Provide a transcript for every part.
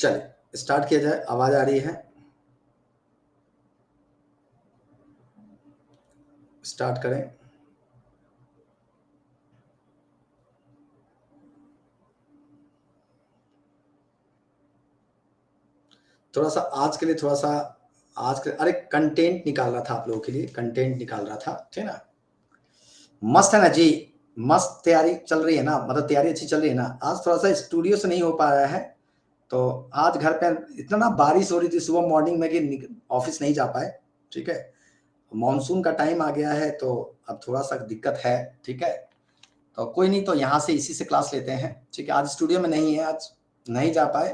चलिए स्टार्ट किया जाए। आवाज आ रही है? स्टार्ट करें। थोड़ा सा आज के लिए अरे कंटेंट निकाल रहा था आप लोगों के लिए, कंटेंट निकाल रहा था, ठीक है ना। मस्त है ना जी, मस्त तैयारी चल रही है ना, मतलब तैयारी अच्छी चल रही है ना। आज थोड़ा सा स्टूडियो से नहीं हो पा रहा है, तो आज घर पे इतना ना बारिश हो रही थी सुबह मॉर्निंग में कि ऑफिस नहीं जा पाए, ठीक है। मानसून का टाइम आ गया है तो अब थोड़ा सा दिक्कत है, ठीक है। तो कोई नहीं, तो यहाँ से इसी से क्लास लेते हैं, ठीक है। आज स्टूडियो में नहीं है, आज नहीं जा पाए,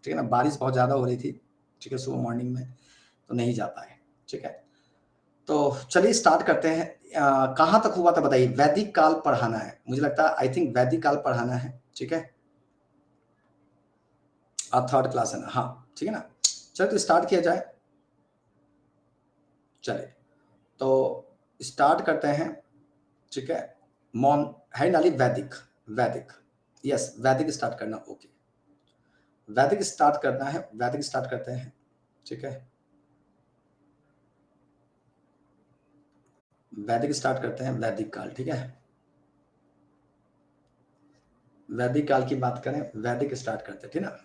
ठीक है ना। बारिश बहुत ज़्यादा हो रही थी, ठीक है, सुबह मॉर्निंग में, तो नहीं जा पाए, ठीक है। तो चलिए स्टार्ट करते हैं। कहाँ तक हुआ था बताइए? वैदिक काल पढ़ाना है, मुझे लगता है, आई थिंक वैदिक काल पढ़ाना है, ठीक है। थर्ड क्लास है ना, हाँ, ठीक है ना। चलिए तो स्टार्ट किया जाए। चलिए तो स्टार्ट करते हैं, ठीक है। मॉन है नाली वैदिक, वैदिक, यस वैदिक स्टार्ट करना, ओके। वैदिक स्टार्ट करना है, वैदिक स्टार्ट करते हैं, ठीक है। वैदिक स्टार्ट करते हैं, वैदिक काल, ठीक है। वैदिक काल की बात करें, वैदिक स्टार्ट करते हैं, ठीक है ना।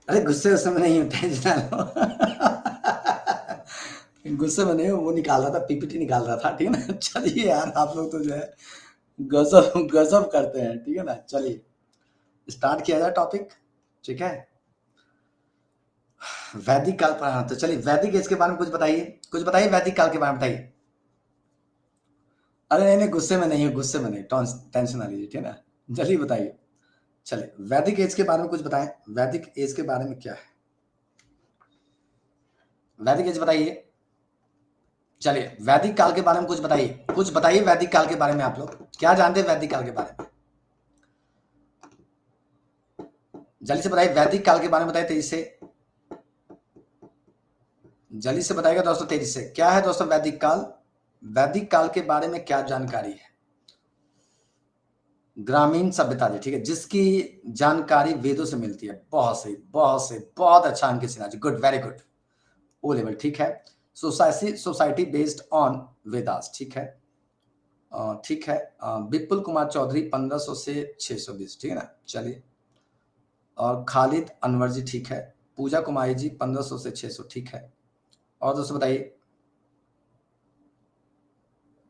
अरे गुस्से उस समय नहीं होते गुस्से में नहीं, वो निकाल रहा था, पीपीटी निकाल रहा था, ठीक है ना। चलिए यार, आप लोग तो जो है गजब गजब करते हैं, ठीक है ना। चलिए स्टार्ट किया जाए टॉपिक, ठीक है। वैदिक काल पर, हाँ, तो चलिए वैदिक एज के बारे में कुछ बताइए, कुछ बताइए वैदिक काल के बारे में बताइए। अरे नहीं नहीं, गुस्से में नहीं, गुस्से में नहीं, टेंशन ना लीजिए, ठीक है ना। जल्दी बताइए। चलिए वैदिक एज के बारे में कुछ बताएं, वैदिक एज के बारे में क्या है, वैदिक एज बताइए। चलिए वैदिक काल के बारे में कुछ बताइए वैदिक काल के बारे में। आप लोग क्या जानते हैं वैदिक काल के बारे में? जल्दी से बताइए, वैदिक काल के बारे में बताइए तेजी से, जल्दी से बताइएगा दोस्तों, तेजी से। क्या है दोस्तों वैदिक काल? वैदिक काल के बारे में क्या जानकारी है? ग्रामीण सभ्यता जी, ठीक है, जिसकी जानकारी वेदों से मिलती है। बहुत सही, बहुत सही, बहुत अच्छा Ankit Sinha ji, good, very good, O level, ठीक है। सोसाइटी बेस्ड ऑन वेदास, ठीक है, ठीक है। विपुल कुमार चौधरी 1500 से 620, ठीक है ना। चलिए, और खालिद अनवर जी, ठीक है। पूजा कुमारी जी 1500 से 600, ठीक है। और दोस्तों बताइए।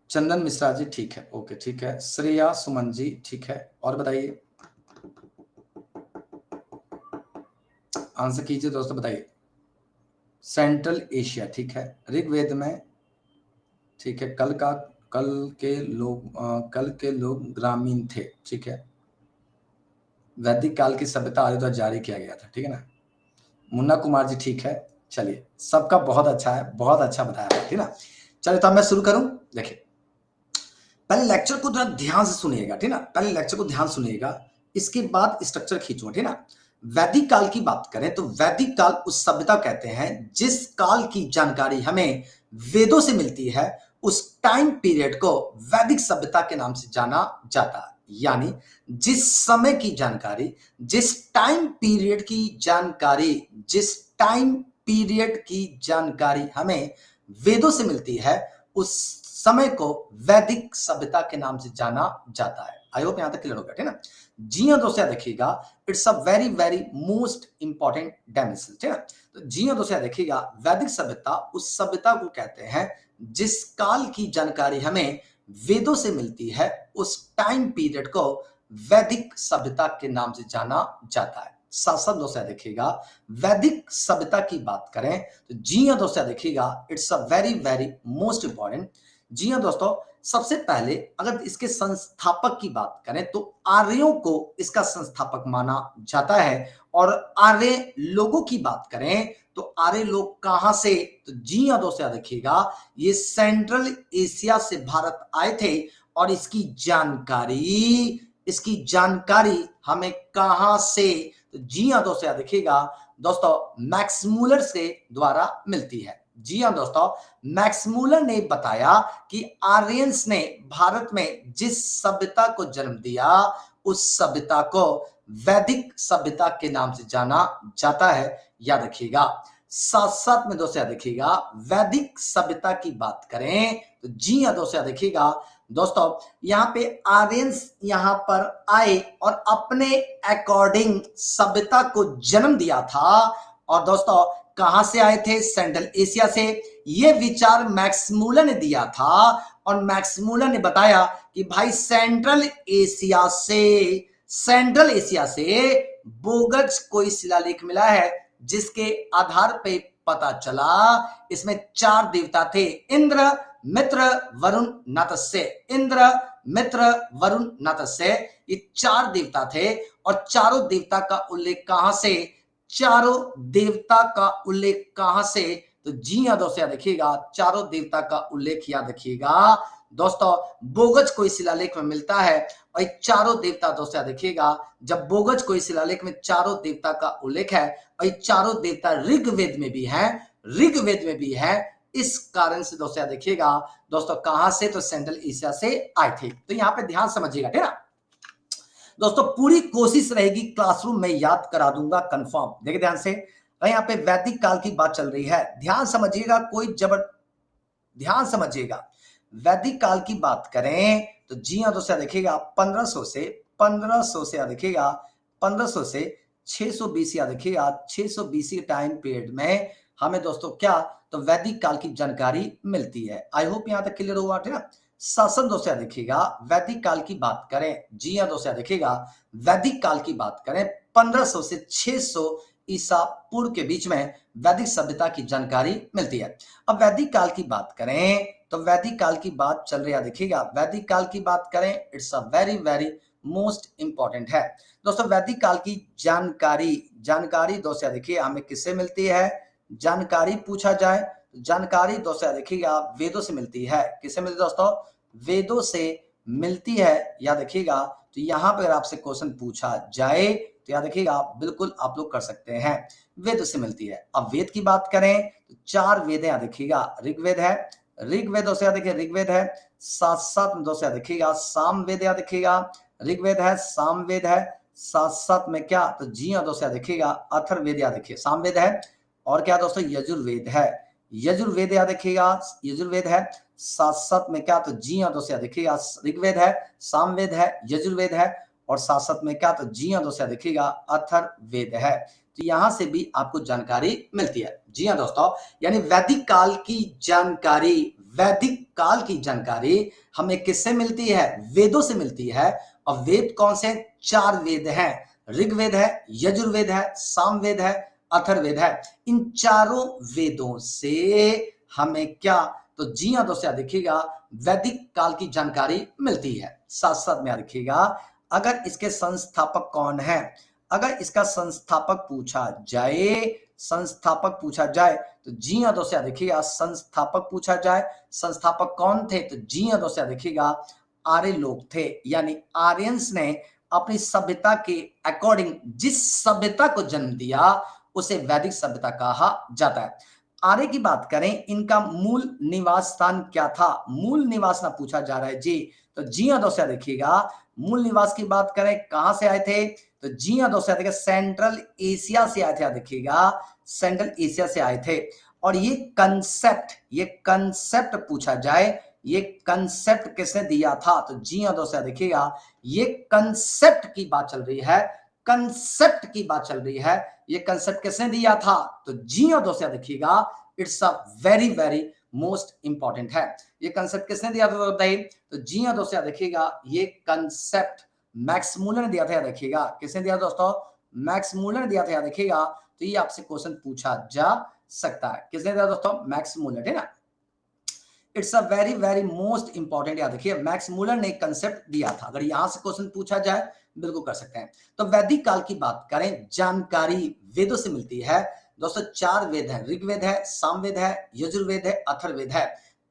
चंदन मिश्रा जी, ठीक है, ओके, ठीक है। श्रेया सुमन जी, ठीक है। और बताइए, आंसर कीजिए दोस्तों, बताइए। सेंट्रल एशिया, ठीक है। ऋग्वेद में, ठीक है, कल के लोग ग्रामीण थे, ठीक है। वैदिक काल की सभ्यता आदि द्वारा जारी किया गया था, ठीक है ना। मुन्ना कुमार जी, ठीक है। चलिए, सबका बहुत अच्छा है, बहुत अच्छा बताया, ठीक है ना। चलिए तो अब मैं शुरू करूं। देखिए, पहले लेक्चर को थोड़ा ध्यान से सुनिएगा, ठीक है ना। पहले लेक्चर को ध्यान सुनिएगा, इसके बाद स्ट्रक्चर खींचूंगा, ठीक है ना। वैदिक काल की बात करें तो वैदिक काल उस सभ्यता कहते हैं जिस काल की जानकारी हमें वेदों से मिलती है, उस टाइम पीरियड को वैदिक सभ्यता के नाम से जाना जाता है। यानी जिस समय की जानकारी, जिस टाइम पीरियड की जानकारी, जिस टाइम पीरियड की जानकारी हमें वेदों से मिलती है, उस समय को वैदिक सभ्यता के नाम से जाना जाता है। आई होप यहां तक क्लियर हो गया, ठीक है ना। जी हाँ दोस्तों देखिएगा, it's a very very most important dimension, ठीक है। तो जी हाँ दोस्तों देखिएगा, वैदिक सभ्यता उस सभ्यता को कहते हैं जिस काल की जानकारी हमें वेदों से मिलती है, उस टाइम पीरियड को वैदिक सभ्यता के नाम से जाना जाता है। साथ साथ दोस्तों देखिएगा, वैदिक सभ्यता की बात करें तो जी हाँ दोस्तों देखिएगा, it's a very very most important. जी हाँ दोस्तों, सबसे पहले अगर इसके संस्थापक की बात करें तो आर्यों को इसका संस्थापक माना जाता है। और आर्य लोगों की बात करें तो आर्य लोग कहां से, तो जी हाँ दोस्तों देखिएगा, ये सेंट्रल एशिया से भारत आए थे। और इसकी जानकारी हमें कहां से, तो जी हाँ दोस्तों देखिएगा दोस्तों, मैक्स मूलर से द्वारा मिलती है। जी हाँ दोस्तों, मैक्स मूलर ने बताया कि आर्यंस ने भारत में जिस सभ्यता को जन्म दिया, उस सभ्यता को वैदिक सभ्यता के नाम से जाना जाता है, याद रखिएगा। साथ साथ में दोस्तों देखिएगा, वैदिक सभ्यता की बात करें तो जी हाँ दोस्तों देखिएगा दोस्तों, यहाँ पे आर्यंस यहाँ पर आए और अपने अकॉर्डिंग सभ्यता को जन्म दिया था। और दोस्तों कहां से आए थे, सेंट्रल एशिया से। ये विचार मैक्स मूलर ने दिया था और मैक्स मूलर ने बताया कि भाई सेंट्रल एशिया से बोगज कोई शिलालेख मिला है, जिसके आधार पे पता चला इसमें 4 देवता थे, इंद्र मित्र वरुण नतस्य। इंद्र मित्र वरुण नतस्य, ये 4 देवता थे। और चारों देवता का उल्लेख कहां से, तो जी हाँ दोस्तों देखिएगा, चारों देवता का उल्लेख याद रखिएगा दोस्तों, बोगज कोई शिलालेख में मिलता है। और चारों देवता दोस्तों देखिएगा, जब बोगज कोई शिलालेख में चारों देवता का उल्लेख है, और चारों देवता ऋग्वेद में भी है, इस कारण से दोस्तों देखिएगा दोस्तों, कहां से, तो सेंट्रल एशिया से आए थे। तो यहां पे ध्यान समझिएगा, ठीक है ना दोस्तों। पूरी कोशिश रहेगी क्लासरूम में याद करा दूंगा कंफर्म। देखिए ध्यान से, यहाँ पे वैदिक काल की बात चल रही है, ध्यान समझिएगा, ध्यान समझिएगा। वैदिक काल की बात करें तो जी हाँ दोस्तों देखिएगा, 1500 से देखिएगा, 1500 से 600 बीसी देखिएगा, 600 बीसी टाइम पीरियड में हमें दोस्तों क्या, तो वैदिक काल की जानकारी मिलती है। आई होप यहां तक क्लियर हुआ, ठीक है। शासन दोस्तों देखिएगा, वैदिक काल की बात करें, जी हाँ दोस्तों देखिएगा, वैदिक काल की बात करें 1500 से 600 ईसा पूर्व के बीच में वैदिक सभ्यता की जानकारी मिलती है। अब वैदिक काल की बात करें तो वैदिक काल की बात चल रही है, देखिएगा वैदिक काल की बात करें, it's a very very most important है दोस्तों। वैदिक काल की जानकारी दोस्तों देखिए हमें किससे मिलती है, जानकारी पूछा जाए, जानकारी दोस्तों देखिएगा वेदों से मिलती है। किससे मिलती है दोस्तों, वेदों से मिलती है, याद रखिएगा। तो यहाँ पर आपसे क्वेश्चन पूछा जाए तो याद रखिएगा, बिल्कुल आप लोग कर सकते हैं, वेद से मिलती है। अब वेद की बात करें तो 4 वेद याद रखिएगा, ऋग्वेद है, दोस्तों याद रखिए ऋग्वेद है। साथ साथ में दोस्तों याद रखिएगा सामवेद, याद रखिएगा ऋग्वेद है, सामवेद है। साथ साथ में क्या, तो जी हाँ दोस्तों याद रखिएगा अथर्ववेद, याद रखिए सामवेद है। और क्या दोस्तों, यजुर्वेद है, यजुर्वेद याद रखिएगा, यजुर्वेद है। साथ साथ में क्या, तो जी हाँ दोस्तों याद रखिएगा ऋग्वेद है, सामवेद है, यजुर्वेद है। और साथ साथ में क्या, तो जी हाँ दोस्तों देखिएगा अथर्ववेद है। तो यहां से भी आपको जानकारी मिलती है। जी हाँ दोस्तों, यानी वैदिक काल की जानकारी हमें किससे मिलती है, वेदों से मिलती है। और वेद कौन से, 4 वेद हैं, ऋग्वेद है, यजुर्वेद है, सामवेद है, अथर्ववेद है। इन चारों वेदों से हमें क्या, तो जी हाँ दोस्तों देखिएगा वैदिक काल की जानकारी मिलती है। साथ साथ में देखिएगा, अगर इसके संस्थापक कौन है, अगर इसका संस्थापक पूछा जाए तो जी हाँ दोस्तों देखिएगा संस्थापक पूछा जाए, संस्थापक कौन थे, तो जी हाँ दोस्तों देखिएगा आर्य लोग थे। यानी आर्यंस ने अपनी सभ्यता के अकॉर्डिंग जिस सभ्यता को जन्म दिया, उसे वैदिक सभ्यता कहा जाता है। आर्य की बात करें, इनका मूल निवास स्थान क्या था, मूल निवास ना पूछा जा रहा है जी, तो जी हाँ दोस्तों देखिएगा मूल निवास की बात करें, कहां से आए थे, तो जी हाँ दोस्तों देखिए सेंट्रल एशिया से आए थे, देखिएगा सेंट्रल एशिया से आए थे। और ये कंसेप्ट पूछा जाए ये कंसेप्ट किसने दिया था? तो जी हाँ दोस्तों देखिएगा, ये कंसेप्ट की बात चल रही है, कंसेप्ट की बात चल रही है। ये कंसेप्ट किसने दिया था? तो जी हाँ दोस्तों देखिएगा, it's a very very most important है। ये कंसेप्ट किसने दिया था बताइए? तो जी हाँ दोस्तों देखिएगा, ये कंसेप्ट मैक्स मूलर ने दिया था। देखिएगा किसने दिया दोस्तों? मैक्स मूलर ने दिया था। देखिएगा तो ये आपसे क्वेश्चन पूछा जा सकता है। किसने दिया दोस्तों? मैक्स मूलर, है ना। It's a very very most important. याद रखिए, मैक्स मूलर ने एक कंसेप्ट दिया था। अगर यहां से क्वेश्चन पूछा जाए बिल्कुल कर सकते हैं। तो वैदिक काल की बात करें, जानकारी वेदों से मिलती है दोस्तों। 4 वेद है, ऋग्वेद है, सामवेद है, यजुर्वेद है, अथर्ववेद है।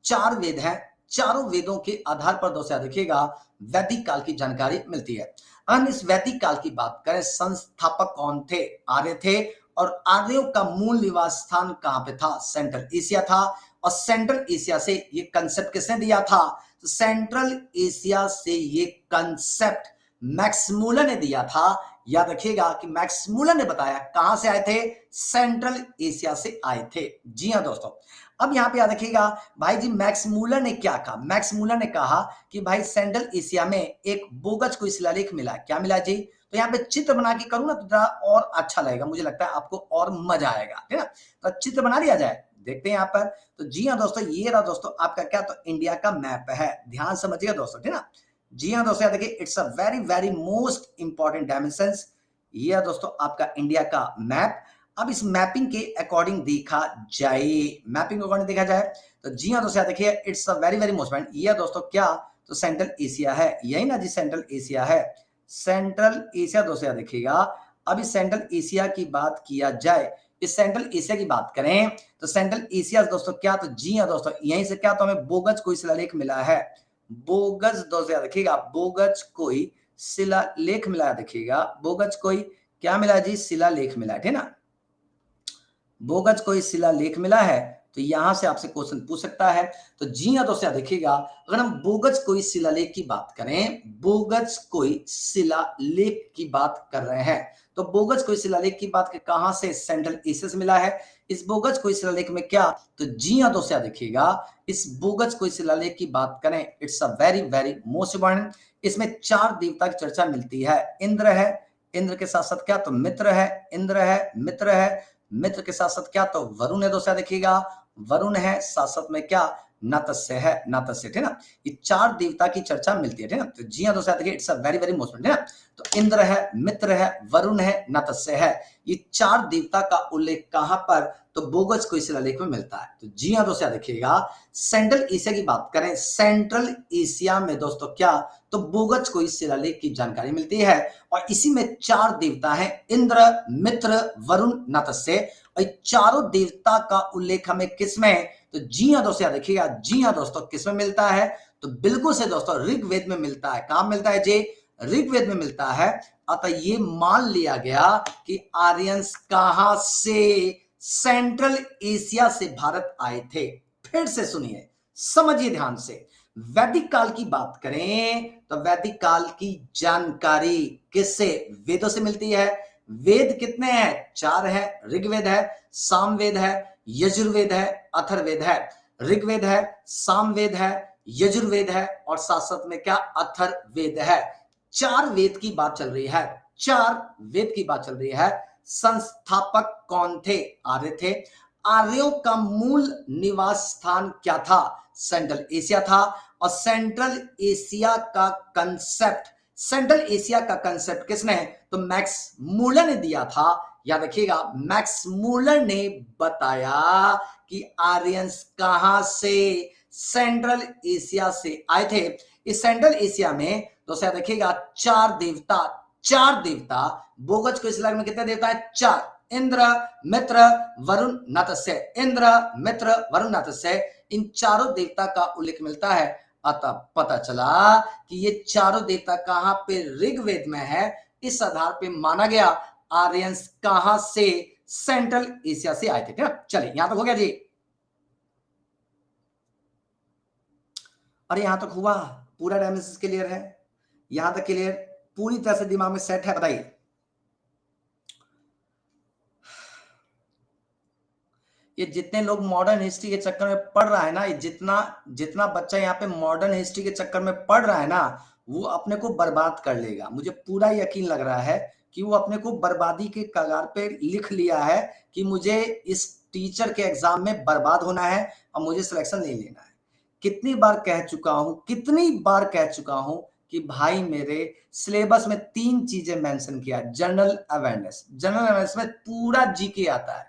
4 वेद है, चारों वेदों के आधार पर दोस्तों देखिएगा वैदिक काल की जानकारी मिलती है। हम इस वैदिक काल की बात करें, संस्थापक कौन थे? आर्य थे। और आर्यों का मूल निवास स्थान कहां पे था? सेंट्रल एशिया था। और सेंट्रल एशिया से ये कंसेप्ट किसने दिया था? तो सेंट्रल एशिया से ये कंसेप्ट मैक्स मूलर ने दिया था। याद रखिएगा कि मैक्स मूलर ने बताया कहां से आए थे? सेंट्रल एशिया से आए थे। जी हां दोस्तों। अब यहां पे याद रखिएगा भाई जी, मैक्स मूलर ने क्या कहा? मैक्स मूलर ने कहा कि भाई सेंट्रल एशिया में एक बोगस कोई शिलालेख मिला। क्या मिला जी? तो यहाँ पे चित्र बना के करूँ ना तो जरा और अच्छा लगेगा, मुझे लगता है आपको और मजा आएगा, है ना। तो चित्र बना लिया जाए, देखते हैं यहाँ पर। तो जी हाँ दोस्तों, ये रहा दोस्तों आपका क्या? तो इंडिया का मैप है। ध्यान समझिएगा दोस्तों, ठीक ना। जी हाँ दोस्तों, देखिए it's a very very most important dimensions. ये है दोस्तों आपका इंडिया का मैप। अब इस मैपिंग के अकॉर्डिंग देखा जाए, मैपिंग अकॉर्डिंग देखा जाए तो जी हाँ दोस्तों देखिए it's a very very most point. ये दोस्तों क्या? तो सेंट्रल एशिया है, यही ना जी, सेंट्रल एशिया है। सेंट्रल एशिया दोस्तों देखिएगा। अब इस सेंट्रल एशिया की बात किया जाए, इस सेंट्रल एशिया की बात करें तो सेंट्रल एशिया दोस्तों क्या? तो जी हाँ दोस्तों, यहीं से क्या? तो हमें बोगस कोई शिलालेख मिला है। बोगस दोस्तों देखिएगा, बोगस कोई शिलालेख मिला है। देखिएगा बोगस कोई क्या मिला जी? शिलालेख मिला है, ठीक ना। बोगस कोई शिलालेख मिला है। तो यहां से आपसे क्वेश्चन पूछ सकता है। तो जी हाँ दोस्तों देखिएगा, अगर हम बोगस कोई शिलालेख की बात करें, बोगस कोई शिलालेख की बात कर रहे हैं, तो बोगस कोई शिलालेख की बात कहां से? सेंट्रल एशिया से मिला है। इस बोगस कोई शिलालेख में क्या? तो जी हाँ दोस्तों देखिएगा, इस बोगस कोई शिलालेख की बात करें, it's a very very most important. इसमें 4 देवता की चर्चा मिलती है। इंद्र है, इंद्र के साथ साथ क्या? तो मित्र है, इंद्र है, मित्र है, मित्र के साथ साथ क्या? तो वरुण है दोस्तों देखिएगा, वरुण है, साथ साथ में क्या? नातस्य है, नातस्य, ठीक है ना। ये 4 देवता की चर्चा मिलती है, ठीक है ना। तो जी हाँ दोस्तों देखिए it's a very very most, है ना। तो इंद्र है, मित्र है, वरुण है, नातस्य है। ये 4 देवता का उल्लेख कहां पर? तो बोगस कोई शिलालेख में मिलता है। तो जी हाँ दोस्तों देखिएगा, सेंट्रल एशिया की बात करें, सेंट्रल एशिया में दोस्तों क्या? तो बोगस कोई शिलालेख की जानकारी मिलती है। और इसी में 4 देवता हैं, इंद्र, मित्र, वरुण, नातस्य। और चारों देवता का उल्लेख हमें किसमें? तो जी हाँ दोस्तों देखिएगा, जी हाँ दोस्तों किसमें मिलता है? तो बिल्कुल से दोस्तों ऋग्वेद में मिलता है। कहां मिलता है जी? ऋग्वेद में मिलता है। अतः ये मान लिया गया कि आर्यंस कहां से? सेंट्रल एशिया से भारत आए थे। फिर से सुनिए, समझिए ध्यान से। वैदिक काल की बात करें तो वैदिक काल की जानकारी किससे? वेदों से मिलती है। वेद कितने हैं? 4 है। ऋग्वेद है, सामवेद है, यजुर्वेद है, अथर्ववेद है। ऋग्वेद है, सामवेद है, यजुर्वेद है और साथ साथ में क्या? अथर्ववेद है। 4 वेद की बात चल रही है, 4 वेद की बात चल रही है। संस्थापक कौन थे? आर्य थे। आर्यों का मूल निवास स्थान क्या था? सेंट्रल एशिया था। और सेंट्रल एशिया का कंसेप्ट, सेंट्रल एशिया का कंसेप्ट किसने? तो मैक्स मूलर ने दिया था। याद रखिएगा, मैक्स मूलर ने बताया कि आर्यंस कहां से? सेंट्रल एशिया से आए थे। इस सेंट्रल एशिया में दोस्तों याद रखिएगा 4 देवता, 4 देवता। बोगस को इस में कितने देवता है? 4। इंद्र, मित्र, वरुण, नातस्य। इंद्र, मित्र, वरुण, नातस्य, इन चारों देवता का उल्लेख मिलता है। अतः पता चला कि ये चारों देवता कहां पे? ऋग्वेद में है। इस आधार पे माना गया आर्यंस कहां से? सेंट्रल एशिया से आए थे, ठीक है। चलिए यहां तक हो गया जी, और यहां तक हुआ, पूरा डायमेंशन क्लियर है? यहां तक क्लियर, पूरी तरह से दिमाग में सेट है? बताइए। ये जितने लोग मॉडर्न हिस्ट्री के चक्कर में पढ़ रहा है ना, ये जितना बच्चा यहाँ पे मॉडर्न हिस्ट्री के चक्कर में पढ़ रहा है ना, वो अपने को बर्बाद कर लेगा। मुझे पूरा यकीन लग रहा है कि वो अपने को बर्बादी के कगार पे लिख लिया है कि मुझे इस टीचर के एग्जाम में बर्बाद होना है और मुझे सिलेक्शन नहीं लेना है। कितनी बार कह चुका हूं कि भाई मेरे सिलेबस में 3 चीजें मेंशन किया। जनरल अवेयरनेस में पूरा जीके आता है,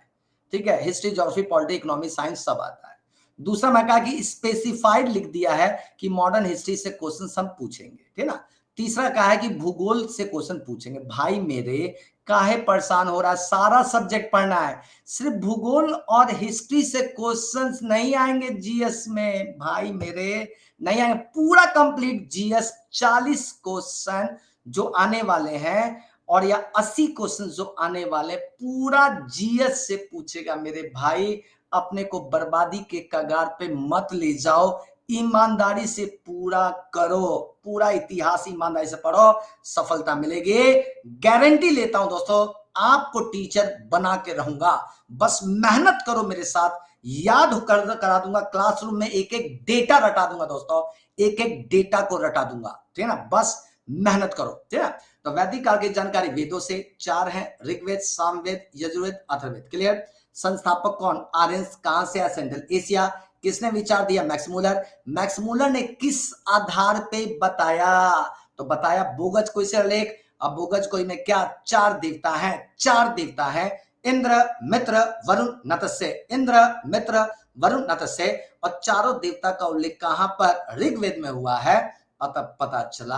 ठीक है, history, geography, polity, economy, science सब आता है। दूसरा मैं कहा कि स्पेसिफाइड लिख दिया है कि मॉडर्न हिस्ट्री से क्वेश्चन हम पूछेंगे, ठीक ना। तीसरा कहा है कि भूगोल से क्वेश्चन पूछेंगे। भाई मेरे काहे परेशान हो रहा है, सारा सब्जेक्ट पढ़ना है, सिर्फ भूगोल और हिस्ट्री से क्वेश्चंस नहीं आएंगे जीएस में। भाई मेरे नहीं आएंगे, पूरा कंप्लीट जीएस 40 क्वेश्चन जो आने वाले हैं और या 80 क्वेश्चन जो आने वाले, पूरा जीएस से पूछेगा मेरे भाई। अपने को बर्बादी के कगार पे मत ले जाओ, ईमानदारी से पूरा करो, पूरा इतिहास ईमानदारी से पढ़ो, सफलता मिलेगी, गारंटी लेता हूं दोस्तों। आपको टीचर बना के रहूंगा, बस मेहनत करो मेरे साथ, याद कर करा दूंगा, क्लासरूम में एक एक डेटा रटा दूंगा दोस्तों, एक एक डेटा को रटा दूंगा, ठीक है ना। बस मेहनत करो, ठीक है। तो वैदिक काल की जानकारी वेदों से 4 है, ऋग्वेद, सामवेद, यजुर्वेद, अथर्ववेद। क्लियर। संस्थापक कौन? आर्यंस। कहां से? Central Asia. किसने विचार दिया? Max Muller. मैक्स मूलर ने किस आधार पे बताया? तो बताया बोगज कोई से लेख। अब बोगज कोई में क्या 4 देवता है, 4 देवता है, इंद्र, मित्र, वरुण, नतस्य। इंद्र, मित्र, वरुण, नतस्य। और चारों देवता का उल्लेख कहां पर? ऋग्वेद में हुआ है। अतः पता चला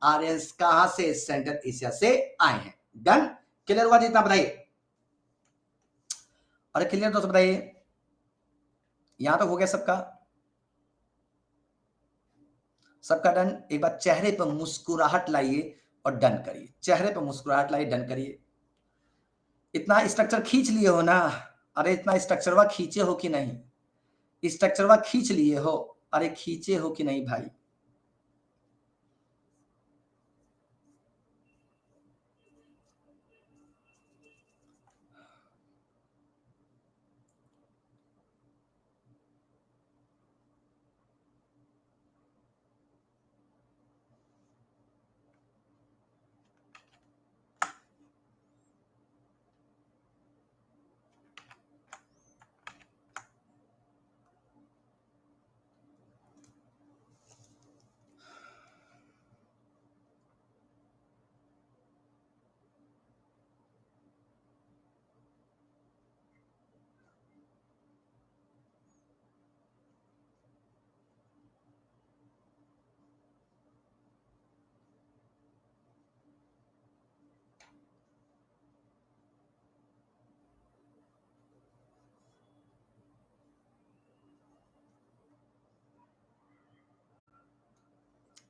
आर्यंस कहां से? सेंट्रल एशिया से आए हैं। डन। क्लियर हुआ जी? इतना बताइए। अरे क्लियर दोस्त बताइए, यहां तक हो गया सबका? सबका डन? एक बार चेहरे पर मुस्कुराहट लाइए और डन करिए। चेहरे पर मुस्कुराहट लाइए, डन करिए। इतना स्ट्रक्चर खींच लिए हो ना? अरे इतना स्ट्रक्चरवा खींचे हो कि नहीं? स्ट्रक्चरवा खींच लिए हो? अरे खींचे हो कि नहीं भाई?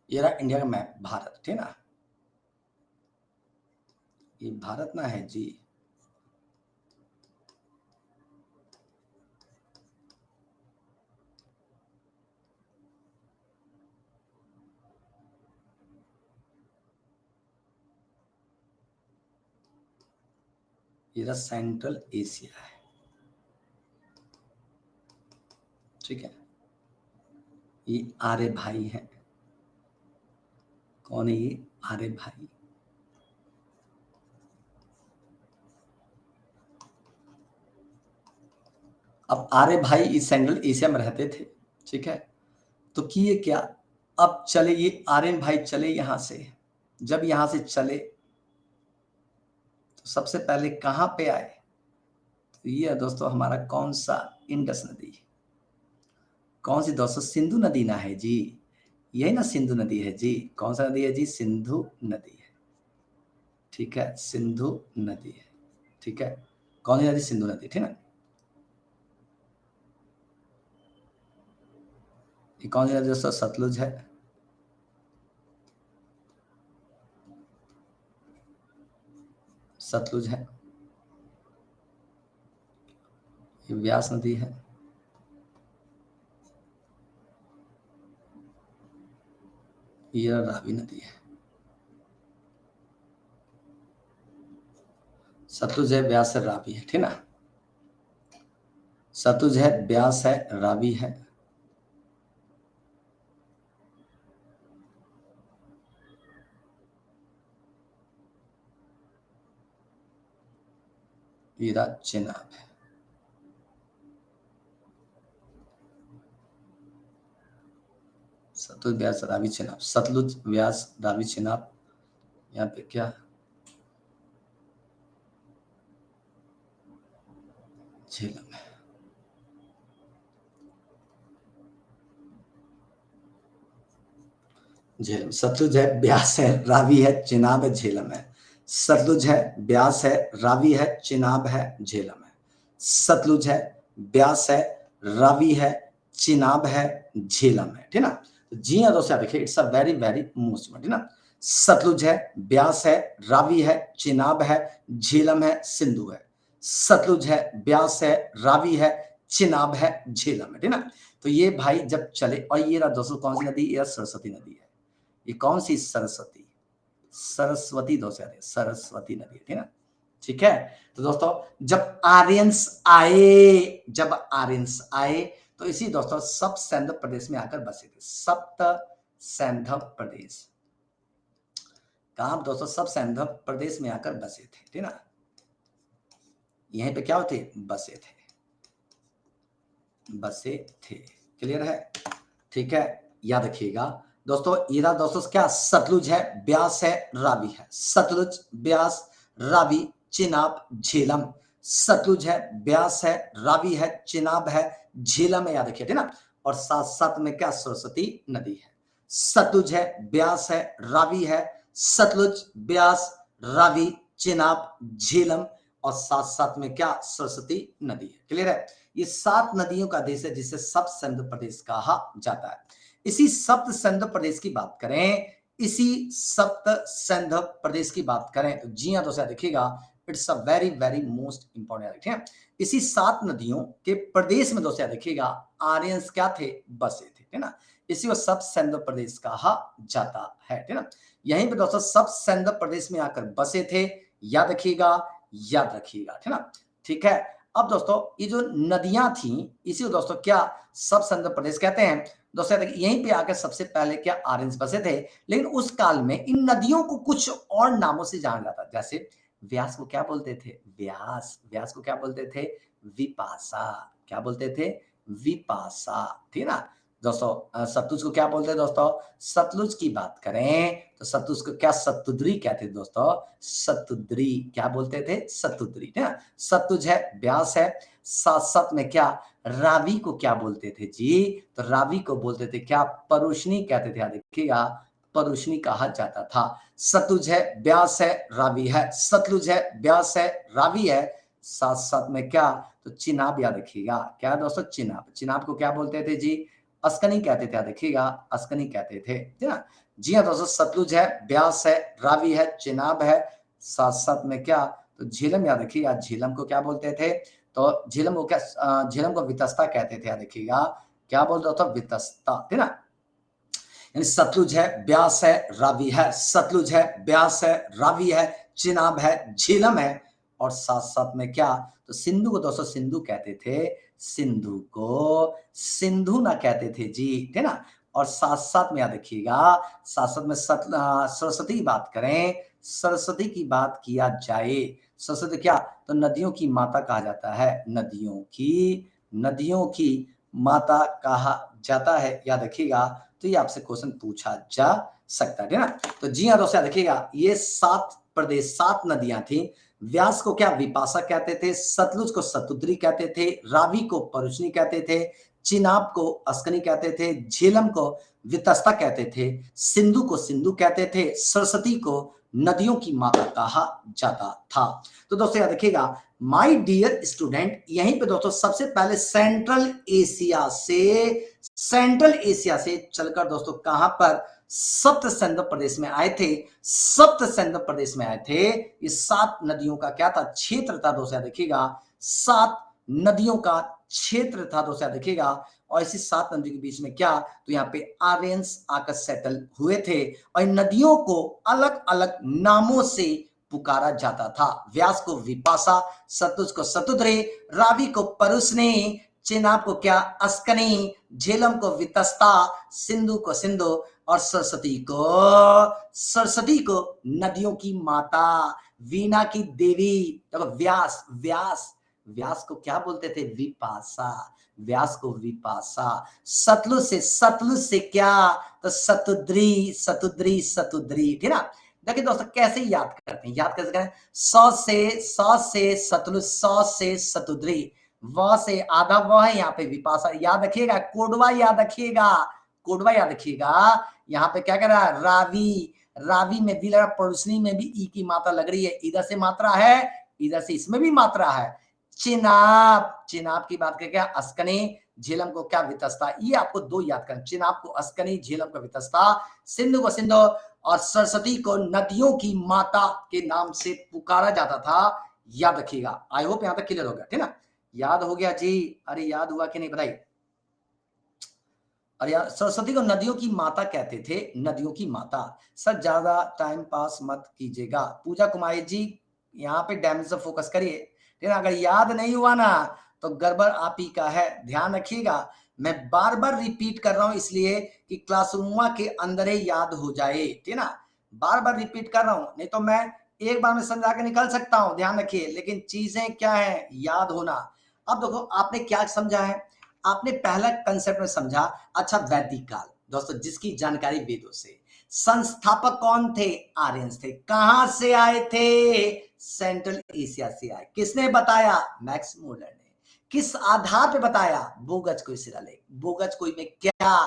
ये रहा इंडिया का मैप, भारत, ठीक ना। ये भारत ना है जी। ये रहा सेंट्रल एशिया है, ठीक है। ये आर्य भाई है। कौन है ये? आर्य भाई। अब आर्य भाई इस सेंट्रल एशिया में रहते थे, ठीक है। तो किए क्या? अब चले ये आर्यन भाई, चले यहां से। जब यहां से चले तो सबसे पहले कहां पे आए? तो ये दोस्तों हमारा कौन सा? इंडस नदी। कौन सी दोस्तों? सिंधु नदी ना है जी। यही ना सिंधु नदी है जी। कौन सा नदी है जी? सिंधु नदी है, ठीक है। सिंधु नदी है, ठीक है। कौन सी नदी? सिंधु नदी, ठीक है। ये कौन सी नदी दोस्तों? सतलुज है। सतलुज है। ये व्यास नदी है। ये रावी नदी है। सतलुज है, व्यास है, रावी है, ठीक ना। सतलुज है, ब्यास है, रावी है, ईरा चिनाब है। सतलुज, ब्यास, रावी, चिनाब। सतलुज, ब्यास, रावी, चिनाब। यहाँ पे क्या, झेलम है। झेलम। सतलुज है, ब्यास है, रावी है, चिनाब है, झेलम है। सतलुज है, ब्यास है, रावी है, चिनाब है, झेलम है। सतलुज है, ब्यास है, रावी है, चिनाब है, झेलम है। ठीक ना। तो जी हाँ दोस्तों, देखिए it's a very very most important ना। सतलुज है, ब्यास है, रावी है, चिनाब है, झेलम है, सिंधु है। सतलुज है, ब्यास है, रावी है, चिनाब है, झेलम है। ठीक ना। तो ये भाई जब चले, और ये रहा दोस्तों कौन सी नदी, ये सरस्वती नदी है। ये कौन सी, सरस्वती, सरस्वती दोस्तों, सरस्वती नदी है। ठीक है, ठीक है। तो दोस्तों जब आर्यंस आए, जब आर्यंस आए तो इसी दोस्तों सप्त सैंधव प्रदेश में आकर बसे थे। सप्त सैंधव प्रदेश, कहां दोस्तों, सप्त सैंधव प्रदेश में आकर बसे थे। ठीक ना, यहीं पे क्या होते, बसे थे, बसे थे। क्लियर है, ठीक है। याद रखिएगा दोस्तों, ईरा दोस्तों क्या, सतलुज है, ब्यास है, रावी है। सतलुज, ब्यास, रावी, चिनाब, झेलम। सतलुज है, ब्यास है, रावी है, चिनाब है, झेलम है। याद रखिए, ठीक ना। और साथ साथ में क्या, सरस्वती नदी है। सतलुज है, ब्यास है, रावी है। सतलुज, ब्यास, रावी, चिनाब, झेलम, और साथ साथ में क्या, सरस्वती नदी है। क्लियर है। ये 7 नदियों का देश है जिसे सप्त सैंधव प्रदेश कहा जाता है। इसी सप्त सैंधव प्रदेश की बात करें, इसी सप्त सैंधव प्रदेश की बात करें तो जी हाँ दोस्तों देखिएगा, it's a very very most important. ठीक है, इसी 7 नदियों के प्रदेश में दोस्तों देखिएगा आर्यंस क्या थे, बसे थे। ठीक ना, इसी को सप्त सैंधव प्रदेश कहा जाता है। ठीक ना, यहीं पे दोस्तों सप्त सैंधव प्रदेश में आकर बसे थे। याद रखिएगा, याद रखिएगा। ठीक ना, ठीक है। अब दोस्तों ये जो नदियां थी, इसी को दोस्तों क्या, सप्त सैंधव प्रदेश कहते हैं। दोस्तों देखिए यहीं पे आकर सबसे पहले क्या, आर्यंस बसे थे। लेकिन उस काल में इन नदियों को कुछ और नामों से जाना जाता, जैसे व्यास को क्या बोलते थे, व्यास। व्यास को क्या बोलते थे, विपाशा। क्या बोलते थे, विपाशा। ठीक ना दोस्तों। सतलुज को क्या बोलते हैं दोस्तों, सतलुज की बात करें तो सतलुज को क्या, सतुद्री कहते थे दोस्तों। सतुद्री, क्या बोलते थे, सतुद्री। सतलुज है, ब्यास है। साथ साथ में क्या, रावी को क्या बोलते थे जी, तो रावी को बोलते थे क्या, परुष्णी कहते थे। देखिएगा, परुष्णी कहा जाता था। सतलुज है, ब्यास है, रावी है। सतलुज है, ब्यास है, रावी है। साथ साथ में क्या, तो चिनाब। याद रखिएगा, क्या दोस्तों, चिनाब। चिनाब को क्या बोलते थे जी, अस्कनी कहते थे। देखिएगा, अस्कनी कहते थे। ठीक है, जी हाँ दोस्तों, सतलुज है, ब्यास है, रावी है, चिनाब है। साथ साथ में क्या, तो झेलम। याद रखिएगा, झेलम को क्या बोलते थे, तो झेलम को क्या, झेलम को वितस्ता कहते थे। याद रखिएगा, क्या बोलते था, वितस्ता। ठीक ना, यानी सतलुज है, ब्यास है, रावी है। सतलुज है, ब्यास है, रावी है, चिनाब है, झेलम है। और साथ साथ में क्या, तो सिंधु को दोस्तों सिंधु कहते थे। सिंधु को सिंधु ना कहते थे जी। ठीक ना, और साथ साथ में याद रखिएगा, साथ साथ में सरस्वती की बात करें, सरस्वती की बात किया जाए, सरस्वती क्या, तो नदियों की माता कहा जाता है। नदियों की माता कहा जाता है। याद रखिएगा, तो ये आपसे क्वेश्चन पूछा जा सकता है। ठीक ना, तो जी हाँ दोस्तों देखिएगा, ये 7 प्रदेश, 7 नदियां थी। व्यास को क्या, विपाशा कहते थे। सतलुज को सतुद्री कहते थे। रावी को परुष्णी कहते थे। चिनाब को अस्कनी कहते थे। झेलम को वितस्ता कहते थे। सिंधु को सिंधु कहते थे। सरस्वती को नदियों की माता कहा जाता था। तो दोस्तों याद रखिएगा, माय डियर स्टूडेंट, यहीं पे दोस्तों सबसे पहले सेंट्रल एशिया से चलकर दोस्तों कहां पर, सप्त सैंधव प्रदेश में आए थे। सप्त सैंधव प्रदेश में आए थे। ये 7 नदियों का क्या था, क्षेत्र था दोस्तों। देखिएगा, 7 नदियों का क्षेत्र था दोस्तों। देखिएगा, और इसी 7 नदियों के बीच में क्या, तो यहाँ पे आर्यंस आकर सेटल हुए थे। और इन नदियों को अलग अलग नामों से पुकारा जाता था। व्यास को विपाशा, सतलुज को सतुद्री, रावी को परुष्णी, चेनाब को क्या अस्कनी, झेलम को वितस्ता, सिंधु को सिंधु और सरस्वती को नदियों की माता, वीणा की देवी। देखो व्यास, व्यास को क्या बोलते थे? विपाशा, व्यास को विपाशा। सतलुज से क्या? तो सतुद्री, ठीक है ना। देखिए दोस्तों कैसे याद करते हैं, याद कैसे करें? सौ से सतलुज, सौ से सतुद्री, व से आधा व है यहाँ पे विपाशा, याद रखिएगा। कोडवा याद रखिएगा, कोडवा याद रखिएगा। यहाँ पे क्या कर रहा है? रावी, रावी में भी लगा, पड़ोसनी में भी ई की मात्रा लग रही है, इधर से मात्रा है, इधर से इसमें भी मात्रा है। चिनाब, चिनाब की बात करके अस्कनी, झेलम को क्या वितस्ता, ये आपको दो याद करना। चिनाब को अस्कनी, झेलम को वितस्ता, सिंधु को सिंधु और सरस्वती को नदियों की माता के नाम से पुकारा जाता था, याद रखिएगा। आई होप यहां तक क्लियर हो गया, ठीक ना? याद हो गया जी? अरे याद हुआ कि नहीं बताइए? अरे यार, सरस्वती को नदियों की माता कहते थे, नदियों की माता। सर ज्यादा टाइम पास मत कीजिएगा। पूजा कुमारी जी यहाँ पे डैमेज से फोकस करिए, ठीक है? अगर याद नहीं हुआ ना तो गड़बड़ आप ही का है, ध्यान रखिएगा। मैं बार बार रिपीट कर रहा हूं इसलिए कि क्लासरूम के अंदर ही याद हो जाए, ठीक है ना? बार बार रिपीट कर रहा हूं, नहीं तो मैं एक बार में समझा के निकल सकता हूं, ध्यान रखिए, लेकिन चीजें क्या है? याद होना। अब देखो आपने क्या समझा है? आपने पहला कंसेप्ट में समझा, अच्छा वैदिक काल दोस्तों जिसकी जानकारी वेदों से। संस्थापक कौन थे? आर्यंस थे। कहां से आए थे? सेंट्रल एशिया से आए। किसने बताया? मैक्स मूलर ने। किस आधार पे बताया? बोगज कोई शिलालेख। बोगज कोई में क्या?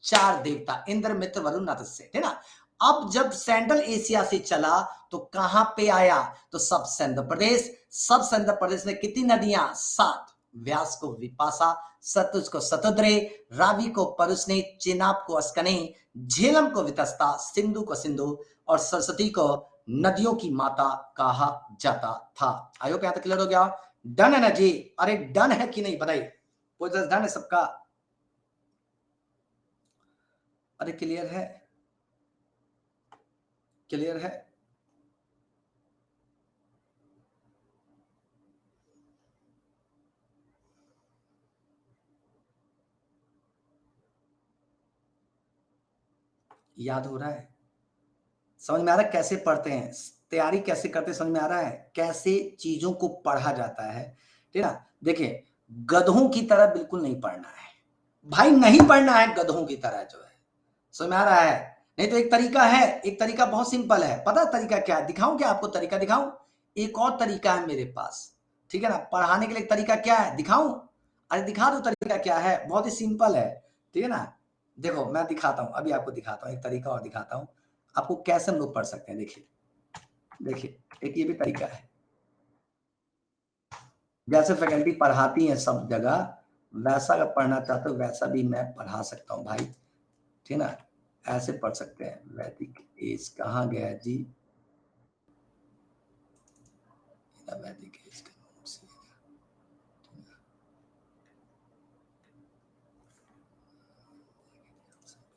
चार देवता, इंद्र मित्र वरुण नतस्य, ठीक ना? अब जब सेंट्रल एशिया से चला तो कहां पे आया? तो सब सिंध प्रदेश, सब सिंध प्रदेश में कितनी नदियां? 7। व्यास को विपाशा, सतलुज को सतुद्रे, रावी को परुष्णी, चेनाब को अस्कनी, झेलम को वितस्ता, सिंधु को सिंधु और सरस्वती को नदियों की माता कहा जाता था। आई होप यहां तक क्लियर हो गया। डन है ना जी? अरे डन है कि नहीं बताइए? डन है सबका? अरे क्लियर है, क्लियर है? याद हो रहा है? समझ में आ रहा है कैसे पढ़ते हैं, तैयारी कैसे करते हैं? समझ में आ रहा है कैसे चीजों को पढ़ा जाता है, ठीक है ना? देखिए गधों की तरह बिल्कुल नहीं पढ़ना है भाई, नहीं पढ़ना है गधों की तरह, जो है समझ में आ रहा है? नहीं तो एक तरीका है, एक तरीका बहुत सिंपल है। पता है तरीका क्या है? दिखाऊं क्या आपको? तरीका दिखाऊं? एक और तरीका है मेरे पास, ठीक है ना? पढ़ाने के लिए तरीका क्या है? दिखाऊं? अरे दिखा दो तरीका क्या है, बहुत ही सिंपल है, ठीक है ना? देखो मैं दिखाता हूं, अभी आपको दिखाता हूं एक तरीका और दिखाता हूं आपको कैसे हम लोग पढ़ सकते हैं। देखिए देखिए, एक ये भी तरीका है। जैसे फैकल्टी पढ़ाती हैं सब जगह, वैसा अगर पढ़ना चाहते हो वैसा भी मैं पढ़ा सकता हूँ भाई, ठीक है ना? ऐसे पढ़ सकते हैं। वैदिक एज कहाँ गया जी? वैदिक एज का नोट्स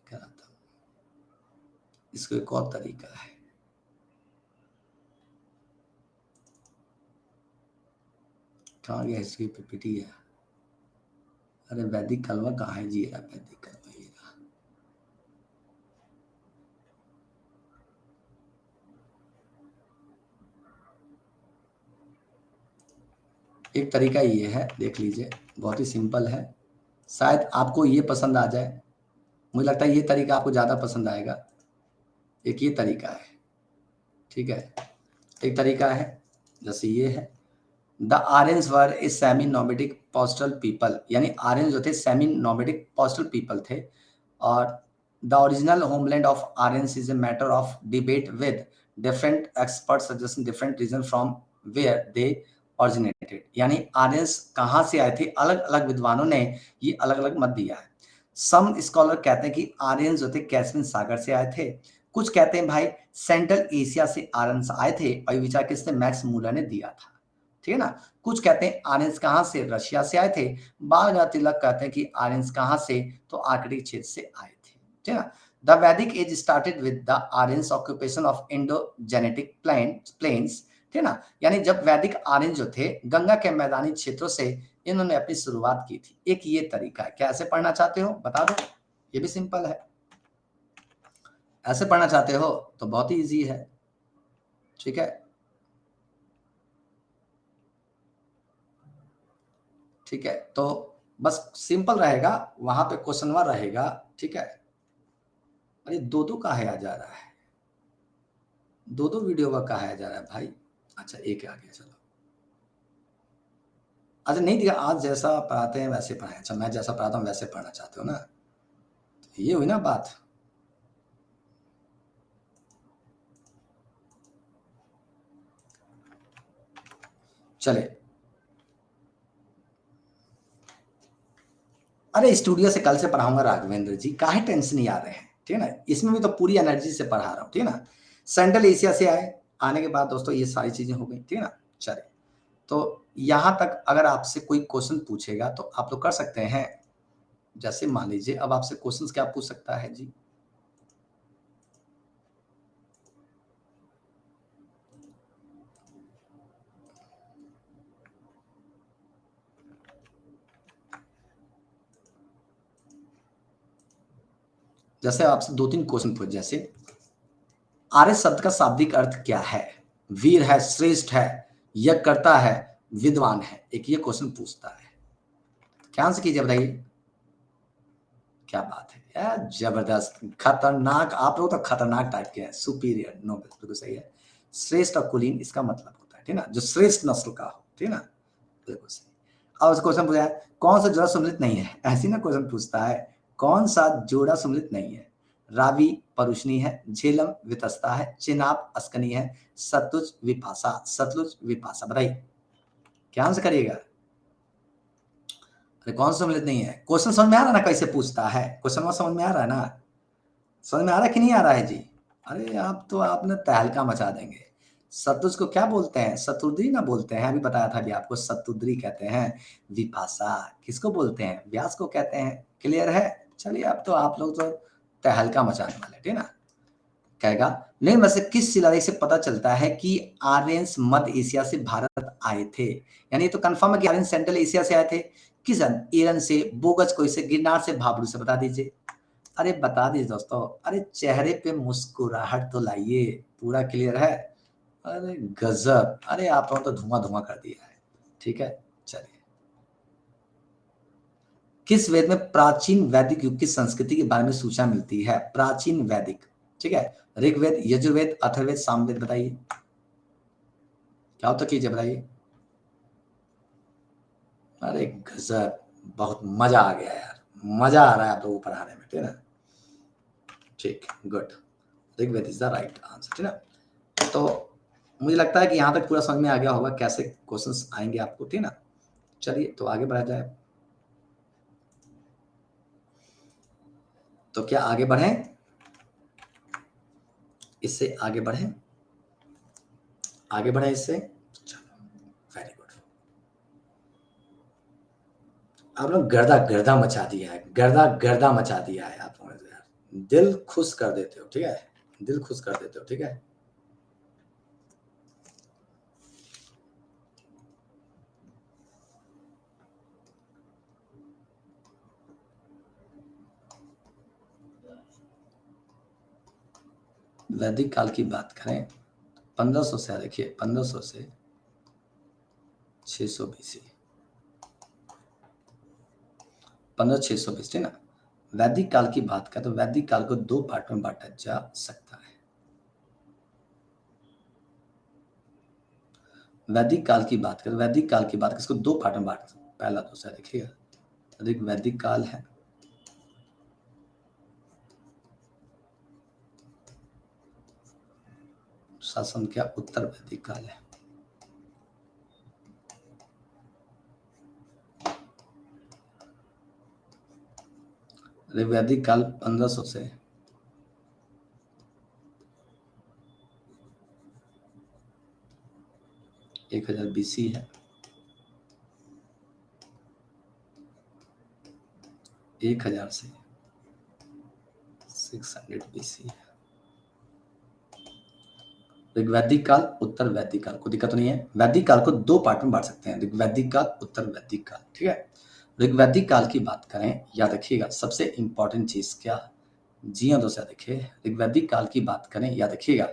कराता हूँ। इसको एक और तरीका है, कहाँ गया इसकी पीपीटी है? अरे वैदिक कलवा कहाँ है जी? वैदिक कलवा ये रहा। एक तरीका ये है, देख लीजिए, बहुत ही सिंपल है, शायद आपको ये पसंद आ जाए। मुझे लगता है ये तरीका आपको ज्यादा पसंद आएगा। एक ये तरीका है, ठीक है? एक तरीका है जैसे ये है, the Aryans were a semi nomadic postal people, यानी आर्यन जो थे सेमी नोमेडिक पोस्टल पीपल थे, और the original homeland of Aryans is a matter of debate with different expert suggesting different region from where they originated. यानी Aryans कहाँ से आए थे, अलग अलग विद्वानों ने ये अलग अलग मत दिया है। सम स्कॉलर कहते हैं कि आर्यंस जो थे कैस्पियन सागर से आए थे, कुछ कहते हैं भाई सेंट्रल एशिया से आर्यंस आए थे, और ये विचार किसने? मैक्स मूलर ने दिया था, ठीक है ना? कुछ कहते हैं आर्यंस कहां से? रशिया से आए थे। बाल गंगाधर तिलक कहते हैं कि आर्यंस कहां से? तो आर्कटिक क्षेत्र से आए थे, ठीक है ना? The Vedic age started with the Aryans occupation of Indo Gangetic plains, ठीक है ना? यानी जब वैदिक आर्यन जो थे गंगा के मैदानी क्षेत्रों से इन्होंने अपनी शुरुआत की थी। एक ये तरीका है। क्या ऐसे पढ़ना चाहते हो बता दो, ये भी सिंपल है। ऐसे पढ़ना चाहते हो तो बहुत ही इजी है, ठीक है, ठीक है। तो बस सिंपल रहेगा, वहां पे क्वेश्चनवा रहेगा, ठीक है। अरे दो दो काहे आ जा रहा है, दो दो वीडियो का काहे आ जा रहा है भाई। अच्छा एक आ गया, चलो। अच्छा नहीं दिया, आज जैसा पढ़ाते हैं वैसे पढ़ाएं। अच्छा मैं जैसा पढ़ाता हूँ वैसे पढ़ना चाहते हो ना, तो ये हुई ना बात। चले, अरे स्टूडियो से कल से पढ़ाऊंगा राघवेंद्र जी, काहे टेंशन नहीं आ रहे हैं, ठीक है ना। इसमें भी तो पूरी एनर्जी से पढ़ा रहा हूँ, ठीक है ना। सेंट्रल एशिया से आए, आने के बाद दोस्तों ये सारी चीजें हो गई, ठीक है ना। चले, तो यहां तक अगर आपसे कोई क्वेश्चन पूछेगा तो आप लोग कर सकते हैं। जैसे मान लीजिए अब आपसे क्वेश्चंस क्या पूछ सकता है जी, जैसे आपसे दो तीन क्वेश्चन पूछ, जैसे आर्य शब्द का शाब्दिक अर्थ क्या है। वीर है, श्रेष्ठ है, यज्ञ करता है, विद्वान है, एक ये क्वेश्चन पूछता है। क्या आंसर कीजिए बताइए। क्या बात है यार, जबरदस्त, खतरनाक। आप लोग तो खतरनाक टाइप के हैं, सुपीरियर, नोबल, बिल्कुल सही है। श्रेष्ठ और कुलीन इसका मतलब होता है, ठीक है ना, जो श्रेष्ठ नस्ल का हो, ठीक है ना, बिल्कुल सही। अब उस क्वेश्चन पूछा है कौन सा जोड़ा सम्मिलित नहीं है, ऐसी ना क्वेश्चन पूछता है, कौन सा जोड़ा सम्मिलित नहीं है। रावी परुष्णी है, झेलम वितस्ता है, चिनाब अस्कनी है, सतलुज विपाशा, सतलुज विपाशा, बताइए क्या आंसर करिएगा। अरे कौन सा सम्मिलित नहीं है, क्वेश्चन समझ में आ रहा है ना, कैसे पूछता है क्वेश्चन, समझ में आ रहा है ना, समझ में आ रहा है कि नहीं आ रहा है जी। अरे आप तो आपने तहलका मचा देंगे। सतुज को क्या बोलते हैं, शतुद्री ना बोलते हैं, अभी बताया था अभी आपको, शतुद्री कहते हैं। विपाशा किसको बोलते हैं, व्यास को कहते हैं। क्लियर है। चलिए अब तो आप लोग तो तहलका मचाने वाले, ठीक है ना। कहेगा नहीं, वैसे किस शिलालेख से पता चलता है कि आर्यंस मध्य एशिया से भारत आए थे। यानी तो कंफर्म है कि आर्यन सेंट्रल एशिया से आए थे। किसन, ईरान से, बोगज कोई से, गिरनार से, भाबरू से, बता दीजिए। अरे बता दीजिए दोस्तों, अरे चेहरे पे मुस्कुराहट तो लाइए, पूरा क्लियर है। अरे गजब, अरे आप लोगों तो धुआं धुआं कर दिया है, ठीक है। चलिए, किस वेद में प्राचीन वैदिक युग की संस्कृति के बारे में सूचना मिलती है। प्राचीन वैदिक, ठीक है, ऋग्वेद, यजुर्वेद, अथर्ववेद, सामवेद, बताइए क्या होता, कीजिए बताइए। अरे गजब, बहुत मजा आ गया यार, मजा आ रहा है आप लोगों को पढ़ाने में, ठीक है ना। ठीक, good, Rigveda is the right answer, ठीक है। तो मुझे लगता है कि यहाँ तक पूरा समझ में आ गया होगा कैसे क्वेश्चंस आएंगे आपको, ठीक है ना। चलिए तो आगे बढ़ा जाए। तो क्या आगे बढ़ें, इससे आगे बढ़ें, आगे बढ़े इससे। चलो वेरी गुड, आप लोग गर्दा गर्दा मचा दिया है, गर्दा गर्दा मचा दिया है आप लोगों ने, तो यार दिल खुश कर देते हो, ठीक है, दिल खुश कर देते हो, ठीक है। वैदिक काल की बात करें 1500 से, देखिए 1500 से 600 बीसी, 1500-620, ठीक है ना। वैदिक काल की बात करें तो वैदिक काल को दो पार्ट में बांटा जा सकता है। वैदिक काल की बात करें, वैदिक काल की बात करें, इसको दो पार्ट में बांट, पहला दूसरा देखिएगा। अधिक वैदिक काल है, शासन क्या उत्तर वैदिक काल है। वैदिक काल 1500 से 1000 बीसी है, 1000 से 600 बीसी है। ऋग्वैदिक काल, उत्तर वैदिक काल, कोई दिक्कत नहीं है। वैदिक काल को 2 पार्ट में बांट सकते हैं, ऋग्वैदिक काल, उत्तर वैदिक काल, ठीक है। ऋग्वैदिक काल की बात करें, याद रखिएगा सबसे इंपॉर्टेंट चीज क्या, जी हाँ दोस्तों देखिए, ऋग्वैदिक काल की बात करें, याद रखिएगा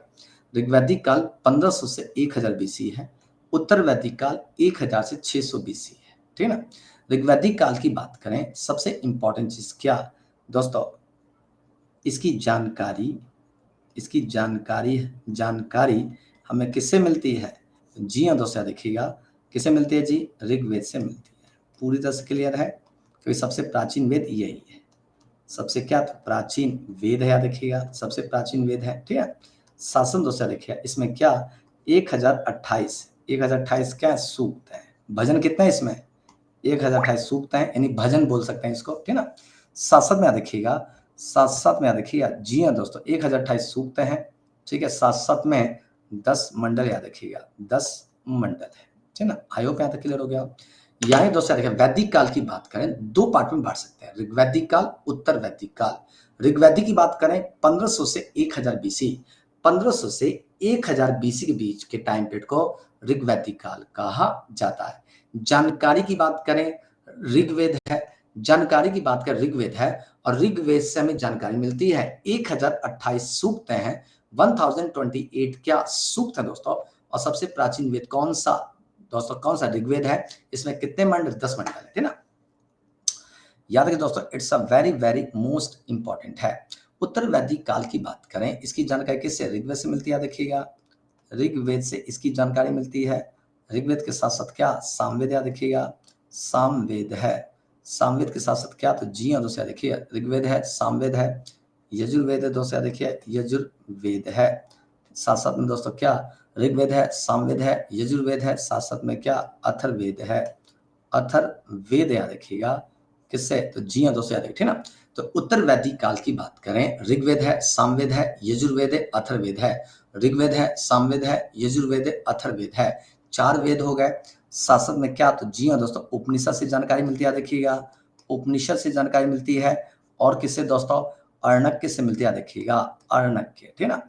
ऋग्वैदिक काल 1500 से 1000 बीसी है, उत्तर वैदिक काल 1000 से 600 बीसी है, ठीक है ना। ऋग्वैदिक काल की बात करें, सबसे इंपॉर्टेंट चीज क्या दोस्तों, इसकी जानकारी, इसकी जानकारी हमें किससे मिलती है, जी हाँ दोस्तों देखिएगा, किससे मिलती है जी, ऋग्वेद से मिलती है। पूरी तरह से क्लियर है, क्योंकि सबसे प्राचीन वेद यही है, सबसे क्या तो प्राचीन वेद है, याद रखिएगा सबसे प्राचीन वेद है, ठीक है। शासन दोस्तों देखिए, इसमें क्या 1028 क्या है, सूक्त है। भजन कितना है इसमें, 1028 सूक्त है, यानी भजन बोल सकते हैं इसको, ठीक है ना। साथ में याद रखिएगा, साथ में याद रखिएगा, जी हाँ दोस्तों 1028 सूक्त हैं, ठीक है। साथ में 10 मंडल याद रखिएगा, 10 मंडल है, ठीक है ना। आई होप यहाँ तक क्लियर हो गया। यहाँ दोस्तों देखिए, वैदिक काल की बात करें 2 पार्ट में बांट सकते हैं, ऋग्वैदिक काल, उत्तर वैदिक काल। ऋग्वैदिक की बात करें 1500 से 1000 बीसी, 1500 से 1000 बीसी के बीच के टाइम पीरियड को ऋग्वैदिक काल कहा जाता है। जानकारी की बात करें, ऋग्वेद है, जानकारी की बात करें ऋग्वेद है, और ऋग्वेद से हमें जानकारी मिलती है, 1028 सूक्त हैं, 1028 क्या सूक्त है दोस्तों। और सबसे प्राचीन वेद कौन सा दोस्तों, कौन सा, ऋग्वेद है। इसमें कितने मंडल, 10 मंडल है, ठीक ना। याद रखिए दोस्तों, it's a very very most important है। उत्तर वैदिक काल की बात करें, इसकी जानकारी किससे, ऋग्वेद से मिलती है, देखिएगा ऋग्वेद से इसकी जानकारी मिलती है। ऋग्वेद के साथ साथ क्या, सामवेद, याद रखिएगा सामवेद है। सामवेद के साथ साथ क्या, तो जी हाँ दोस्तों देखिए, ऋग्वेद है, सामवेद है, यजुर्वेद है दोस्तों, देखिए यजुर्वेद है। साथ साथ में दोस्तों क्या, ऋग्वेद है, सामवेद है, यजुर्वेद है, साथ साथ में क्या, अथर्ववेद है, अथर्ववेद याद रखिएगा किससे, तो जी हाँ दोस्तों याद रखिए ना। तो उत्तर वैदिक काल की बात करें, ऋग्वेद है, सामवेद है, यजुर्वेद है, अथर्ववेद है। ऋग्वेद है, सामवेद है, यजुर्वेद है, अथर्ववेद है, 4 वेद हो गए। साथ साथ में क्या, तो जी हाँ दोस्तों उपनिषद से जानकारी मिलती है, देखिएगा उपनिषद से जानकारी मिलती है। और किससे दोस्तों, अर्णक्य से मिलती है, देखिएगा अर्णक्य, ठीक है ना,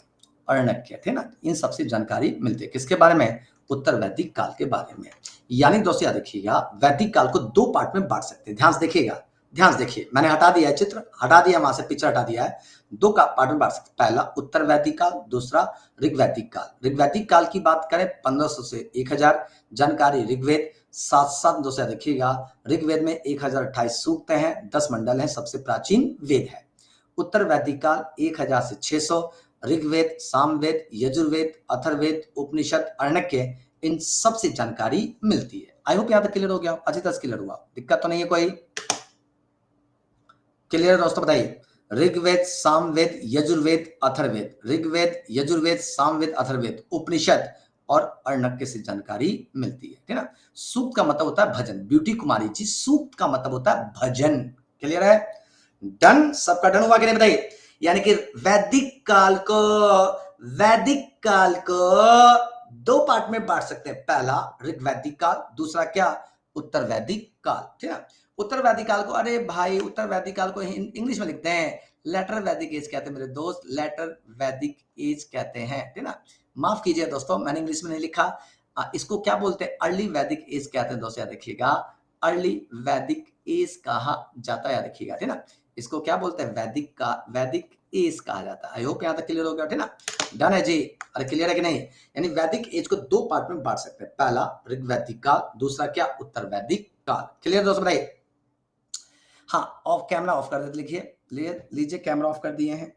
अर्णक्य, ठीक है ना। इन सबसे जानकारी मिलती है, किसके बारे में, उत्तर वैदिक काल के बारे में। यानी दोस्तों याद रखिएगा, वैदिक काल को 2 पार्ट में बांट सकते हैं, ध्यान से देखिएगा, ध्यान से देखिए, मैंने हटा दिया है चित्र, हटा दिया वहां से पिक्चर हटा दिया है। 2 का पार्ट में बांट सकते हैं, पहला उत्तर वैदिक काल, दूसरा ऋग्वैदिक काल। ऋग्वैदिक काल की बात करें 1500 से 1000, जानकारी ऋग्वेद। साथ साथ दोस्तों देखिएगा, ऋग्वेद में 1028 सूक्त हैं, 10 मंडल हैं, सबसे प्राचीन वेद है। उत्तर वैदिक काल 1000 से 600, ऋग्वेद, सामवेद, यजुर्वेद, अथर्ववेद, उपनिषद, अर्णक्य, इन सब से जानकारी मिलती है। आई होप यहां तक क्लियर हो गया, अच्छी तरह से क्लियर हुआ, दिक्कत तो नहीं है कोई, क्लियर दोस्तों बताइए। ऋग्वेद, सामवेद, यजुर्वेद, अथर्ववेद, ऋग्वेद, यजुर्वेद, सामवेद, अथर्ववेद, उपनिषद और अर्णक्य से जानकारी मिलती है, ठीक है ना। सूक्त का मतलब होता है भजन, ब्यूटी कुमारी जी, सूक्त का मतलब होता है भजन, क्लियर है, डन, सबका डन हुआ कि नहीं बताइए। यानी कि वैदिक काल को 2 पार्ट में बांट सकते हैं, पहला ऋग्वैदिक काल, दूसरा क्या, उत्तर वैदिक काल, ठीक है। उत्तर वैदिक काल को, अरे भाई उत्तर वैदिक काल को इंग्लिश में लिखते हैं, लेटर वैदिक एज कहते हैं मेरे दोस्त, लेटर वैदिक एज कहते हैं, ठीक है ना। माफ कीजिए दोस्तों, मैंने इंग्लिश में नहीं लिखा, इसको क्या बोलते हैं, अर्ली वैदिक एज कहते हैं दोस्तों, याद रखिएगा अर्ली वैदिक एज कहा जाता है, याद रखिएगा, ठीक है ना। इसको क्या बोलते हैं, वैदिक एज कहा जाता है। आई होप यहाँ तक क्लियर हो गया, ठीक है ना, डन है जी, अरे क्लियर है कि नहीं। यानी वैदिक एज को 2 पार्ट में बांट सकते हैं, पहला ऋग्वैदिक काल, दूसरा क्या, उत्तर वैदिक काल, क्लियर दोस्तों बताइए। हाँ, ऑफ कैमरा ऑफ कर देते, लिखिए, लीजिए कैमरा ऑफ कर दिए हैं।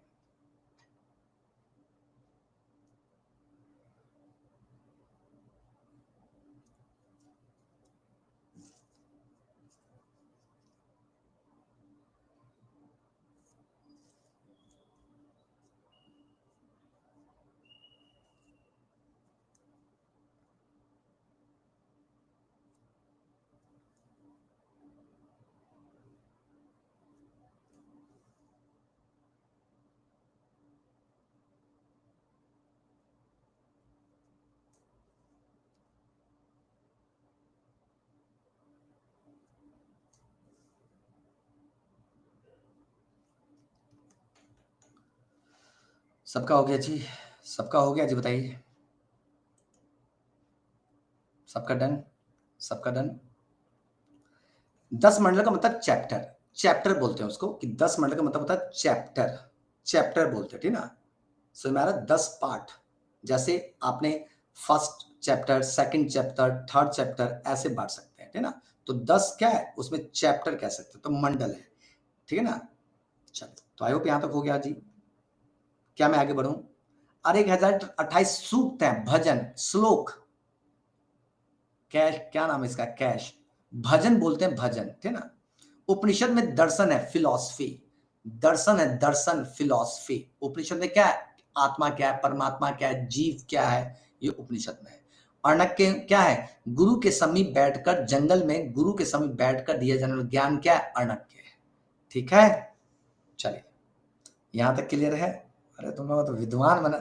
सबका हो गया जी, सबका हो गया जी, बताइए। सबका डन, सबका डन। 10 मंडल का मतलब चैप्टर, चैप्टर बोलते हैं उसको, कि 10 मंडल का मतलब होता है चैप्टर, चैप्टर बोलते हैं, ठीक ना। सो हमारा 10 पार्ट, जैसे आपने first chapter, second chapter, third chapter ऐसे बांट सकते हैं, ठीक ना। तो 10 क्या है उसमें चैप्टर कह सकते हैं, तो मंडल है, ठीक है ना। चलो, तो आई होप यहां तक हो गया जी। क्या मैं आगे बढ़ूं? अरे 1028 सूक्त है, भजन, श्लोक, कैश, क्या नाम है इसका, कैश, भजन बोलते हैं, भजन, ठीक ना। उपनिषद में दर्शन है, फिलॉसफी, दर्शन है, दर्शन, फिलॉसफी। उपनिषद में क्या है, आत्मा क्या है, परमात्मा क्या है, जीव क्या है, ये उपनिषद में है। अर्णक के क्या है, गुरु के समीप बैठकर, जंगल में गुरु के समीप बैठकर दिया जाने वाला ज्ञान क्या है, अर्णक के है, ठीक है। चलिए, यहां तक क्लियर है। अरे तुम लोग तो विद्वान बना,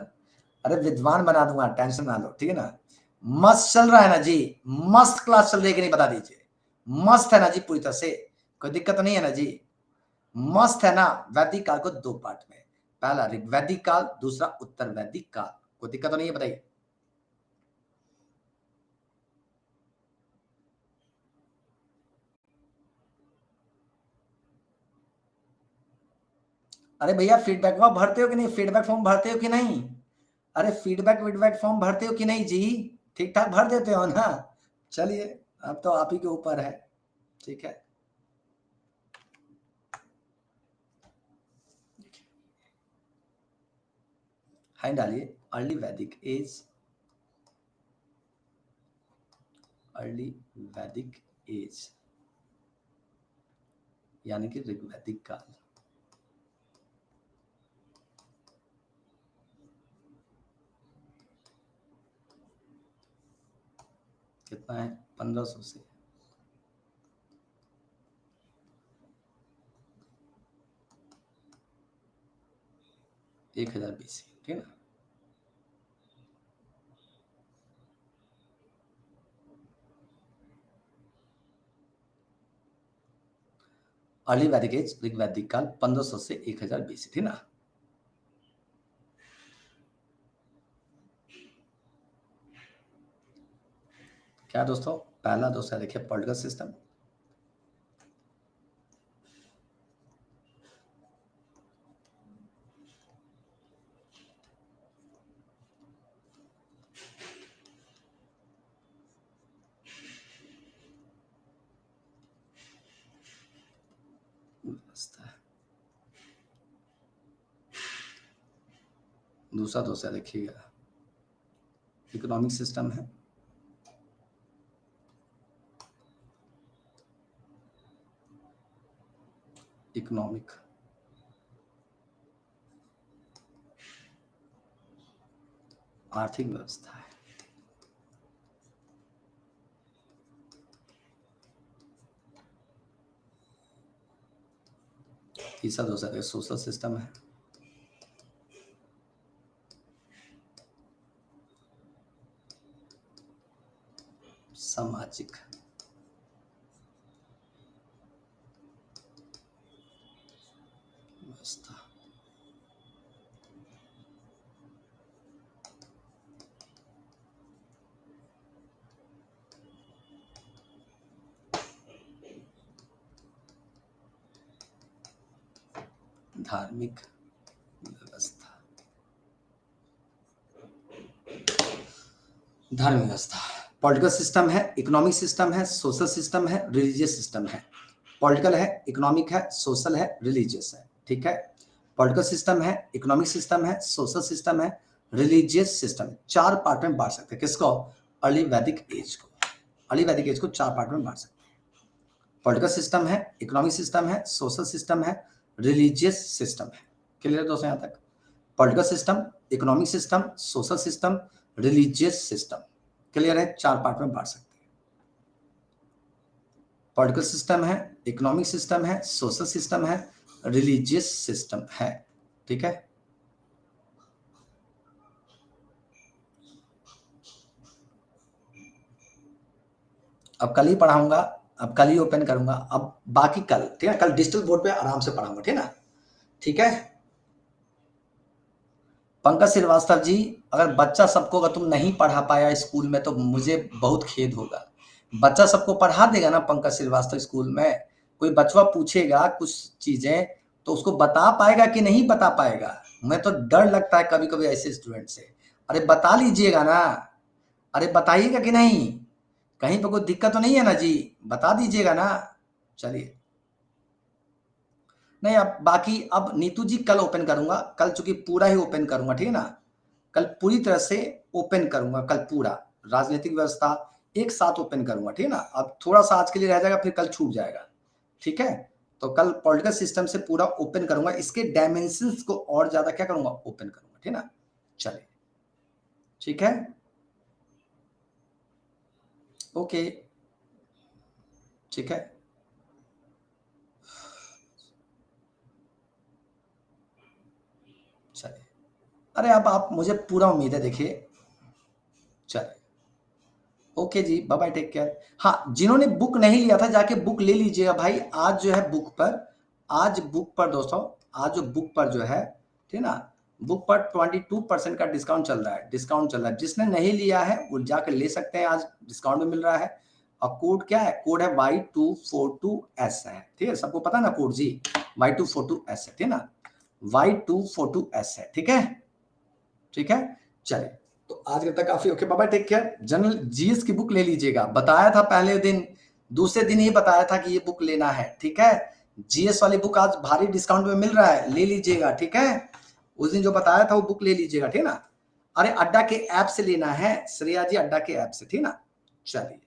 अरे विद्वान बना दूंगा, टेंशन ना लो, ठीक है ना। मस्त चल रहा है ना जी, मस्त क्लास चल रही है कि नहीं बता दीजिए। मस्त है ना जी, पूरी तरह से कोई दिक्कत नहीं है ना जी, मस्त है ना। वैदिक काल को 2 पार्ट में, पहला ऋग्वैदिक काल, दूसरा उत्तर वैदिक काल, कोई दिक्कत तो नहीं है, बताइए। अरे भैया फीडबैक फॉर्म भरते हो कि नहीं, फीडबैक फॉर्म भरते हो कि नहीं, अरे फीडबैक फॉर्म भरते हो कि नहीं जी, ठीक ठाक भर देते हो ना। चलिए, अब तो आप ही के ऊपर है, ठीक है। हाई डालिए, अर्ली वैदिक एज, अर्ली वैदिक एज यानी कि ऋग्वैदिक काल। कितना है, 1500 से 1000 BC, ठीक है ना। अर्ली वैदिक एज, ऋग्वैदिक काल 1500 से 1000 BC, ठीक ना। क्या दोस्तों, पहला दोस्त देखिए पॉलिटिकल सिस्टम, दूसरा दोस्त देखिएगा इकोनॉमिक सिस्टम है, इकोनॉमिक, आर्थिक व्यवस्था है। तीसरा दोस्त सोशल सिस्टम है, सामाजिक, व्यवस्था। धार्मिक व्यवस्था, धार्मिक व्यवस्था। पॉलिटिकल सिस्टम है, इकोनॉमिक सिस्टम है, सोशल सिस्टम है, रिलीजियस सिस्टम है। पॉलिटिकल है, इकोनॉमिक है, सोशल है, रिलीजियस है, ठीक है। पॉलिटिकल सिस्टम है, इकोनॉमिक सिस्टम है, सोशल सिस्टम है, रिलीजियस सिस्टम, 4 पार्ट में बांट सकते हैं। किसको, अर्ली वैदिक एज को, अर्ली वैदिक एज को 4 पार्ट में बांट सकते हैं। पॉलिटिकल सिस्टम है, इकोनॉमिक सिस्टम है, सोशल सिस्टम है, रिलीजियस सिस्टम है। क्लियर दोस्तों यहाँ तक? Political system, economic system, social system, religious system, clear है? 4 पार्ट में बांट सकते हैं। पॉलिटिकल सिस्टम है, इकोनॉमिक सिस्टम है, सोशल सिस्टम है, रिलीजियस सिस्टम है, ठीक है। अब कल ही पढ़ाऊंगा, अब कल ही ओपन करूंगा, अब बाकी कल, ठीक है, कल डिजिटल बोर्ड पे आराम से पढ़ाऊंगा, ठीक है ना, ठीक है। पंकज श्रीवास्तव जी, अगर बच्चा सबको अगर तुम नहीं पढ़ा पाया स्कूल में तो मुझे बहुत खेद होगा। बच्चा सबको पढ़ा देगा ना पंकज श्रीवास्तव स्कूल में, कोई बचवा पूछेगा कुछ चीजें तो उसको बता पाएगा कि नहीं बता पाएगा? मैं तो डर लगता है कभी कभी ऐसे स्टूडेंट से। अरे बता लीजिएगा ना, अरे बताइएगा कि नहीं, कहीं पे कोई दिक्कत तो नहीं है ना जी, बता दीजिएगा ना। चलिए, नहीं अब बाकी, अब नीतू जी कल ओपन करूंगा, कल चूंकि पूरा ही ओपन करूंगा, ठीक है ना, कल पूरी तरह से ओपन करूंगा, कल पूरा राजनीतिक व्यवस्था एक साथ ओपन करूंगा, ठीक है ना। अब थोड़ा सा आज के लिए रह जाएगा, फिर कल छूट जाएगा, ठीक है। तो कल पॉलिटिकल सिस्टम से पूरा ओपन करूंगा, इसके डायमेंशंस को और ज्यादा क्या करूंगा, ओपन करूंगा, ठीक है ना। चलिए, ठीक है, ओके, ठीक है। चलिए, अरे अब आप, मुझे पूरा उम्मीद है, देखिए, चलिए, ओके जी, बाय बाय, टेक केयर। हाँ, जिन्होंने बुक नहीं लिया था जाके बुक ले लीजिएगा भाई, आज जो है बुक पर, आज बुक पर दोस्तों, आज जो बुक पर जो है, ठीक है ना, बुक पर 22% का डिस्काउंट चल रहा है, डिस्काउंट चल रहा है। जिसने नहीं लिया है वो जाकर ले सकते हैं, आज डिस्काउंट में मिल रहा है। और कोड क्या है, कोड है Y242S है, ठीक है, सबको पता है ना कोड जी, Y242S है, ठीक है ना, Y242S है, ठीक है, ठीक है। चलिए, तो आज के तक काफी, okay, bye bye, take care. General GS की बुक ले लीजिएगा, बताया था पहले दिन, दूसरे दिन ही बताया था कि ये बुक लेना है, ठीक है। जीएस वाली बुक आज भारी डिस्काउंट में मिल रहा है, ले लीजिएगा, ठीक है। उस दिन जो बताया था वो बुक ले लीजिएगा, ठीक है ना। अरे अड्डा के ऐप से लेना है श्रेया जी, अड्डा के ऐप से, ठीक है ना। चलिए।